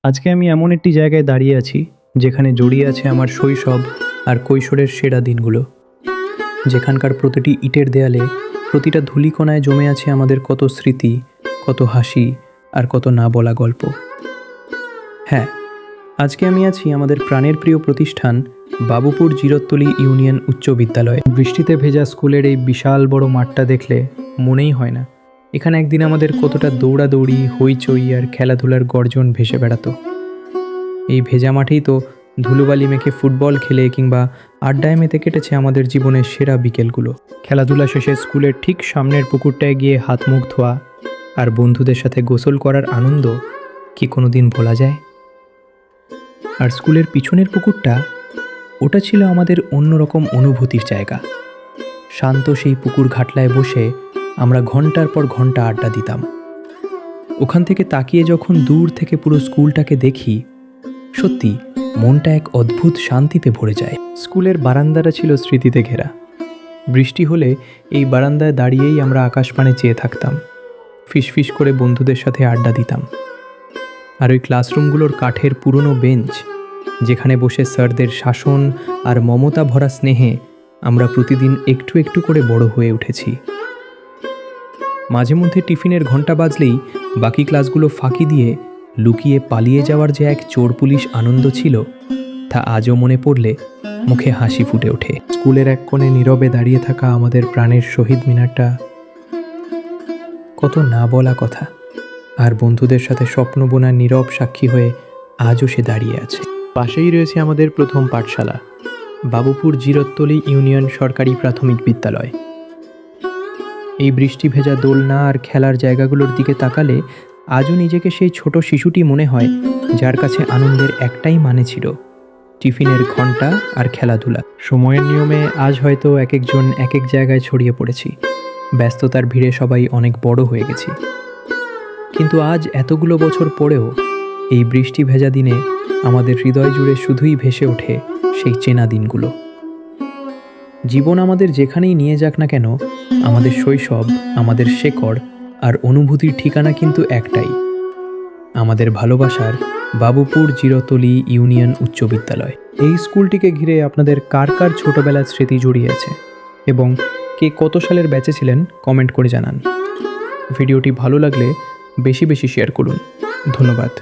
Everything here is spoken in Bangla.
আজকে আমি এমন একটি জায়গায় দাঁড়িয়ে আছি যেখানে জড়িয়ে আছে আমার শৈশব আর কৈশোরের সেরা দিনগুলো। যেখানকার প্রতিটি ইটের দেয়ালে, প্রতিটা ধূলিকণায় জমে আছে আমাদের কত স্মৃতি, কত হাসি আর কত না বলা গল্প। হ্যাঁ, আজকে আমি আছি আমাদের প্রাণের প্রিয় প্রতিষ্ঠান বাবুপুর জিরোতলি ইউনিয়ন উচ্চ বিদ্যালয়। বৃষ্টিতে ভেজা স্কুলের এই বিশাল বড় মাঠটা দেখলে মনেই হয় না এখানে একদিন আমাদের কতটা দৌড়াদৌড়ি, হইচই আর খেলাধুলার গর্জন ভেসে বেড়াতো। এই ভেজা মাঠেই তো ধুলোবালি মেখে ফুটবল খেলে কিংবা আড্ডায় মেতে কেটেছে আমাদের জীবনের সেরা বিকেলগুলো। খেলাধুলা শেষে স্কুলের ঠিক সামনের পুকুরটায় গিয়ে হাত মুখ ধোয়া আর বন্ধুদের সাথে গোসল করার আনন্দ কি কোনো দিন ভোলা যায়? আর স্কুলের পিছনের পুকুরটা, ওটা ছিল আমাদের অন্যরকম অনুভূতির জায়গা। শান্ত সেই পুকুর ঘাটলায় বসে আমরা ঘন্টার পর ঘন্টা আড্ডা দিতাম। ওখান থেকে তাকিয়ে যখন দূর থেকে পুরো স্কুলটাকে দেখি, সত্যি মনটা এক অদ্ভুত শান্তিতে ভরে যায়। স্কুলের বারান্দাটা ছিল স্মৃতিতে ঘেরা। বৃষ্টি হলে এই বারান্দায় দাঁড়িয়েই আমরা আকাশপানে চেয়ে থাকতাম, ফিসফিস করে বন্ধুদের সাথে আড্ডা দিতাম। আর ওই ক্লাসরুমগুলোর কাঠের পুরনো বেঞ্চ, যেখানে বসে স্যারদের শাসন আর মমতা ভরা স্নেহে আমরা প্রতিদিন একটু একটু করে বড় হয়ে উঠেছি। মাঝে মধ্যে টিফিনের ঘন্টা বাজলেই বাকি ক্লাসগুলো ফাঁকি দিয়ে লুকিয়ে পালিয়ে যাওয়ার যে এক চোর পুলিশ আনন্দ ছিল, তা আজও মনে পড়লে মুখে হাসি ফুটে ওঠে। স্কুলের এক কোণে নীরবে দাঁড়িয়ে থাকা আমাদের প্রাণের শহীদ মিনারটা, কত না বলা কথা আর বন্ধুদের সাথে স্বপ্ন বোনার নীরব সাক্ষী হয়ে আজও সে দাঁড়িয়ে আছে। পাশেই রয়েছে আমাদের প্রথম পাঠশালা, বাবুপুর জিরোতলি ইউনিয়ন সরকারি প্রাথমিক বিদ্যালয়। এই বৃষ্টি ভেজা দোলনা আর খেলার জায়গাগুলোর দিকে তাকালে আজও নিজেকে সেই ছোট শিশুটি মনে হয়, যার কাছে আনন্দের একটাই মানে ছিল, টিফিনের ঘন্টা আর খেলাধুলা। সময়ের নিয়মে আজ হয়তো এক একজন এক এক জায়গায় ছড়িয়ে পড়েছি, ব্যস্ততার ভিড়ে সবাই অনেক বড় হয়ে গেছি। কিন্তু আজ এতগুলো বছর পরেও এই বৃষ্টি ভেজা দিনে আমাদের হৃদয় জুড়ে শুধুই ভেসে ওঠে সেই চেনা দিনগুলো। জীবন আমাদের যেখানেই নিয়ে যাক না কেন, আমাদের শৈশব, আমাদের শেকড় আর অনুভূতির ঠিকানা কিন্তু একটাই, আমাদের ভালোবাসার বাবুপুর জিরোতলি ইউনিয়ন উচ্চ বিদ্যালয়। এই স্কুলটিকে ঘিরে আপনাদের কার কার ছোটবেলার স্মৃতি জড়িয়ে আছে এবং কে কত সালের ব্যাচে ছিলেন কমেন্ট করে জানান। ভিডিওটি ভালো লাগলে বেশি বেশি শেয়ার করুন। ধন্যবাদ।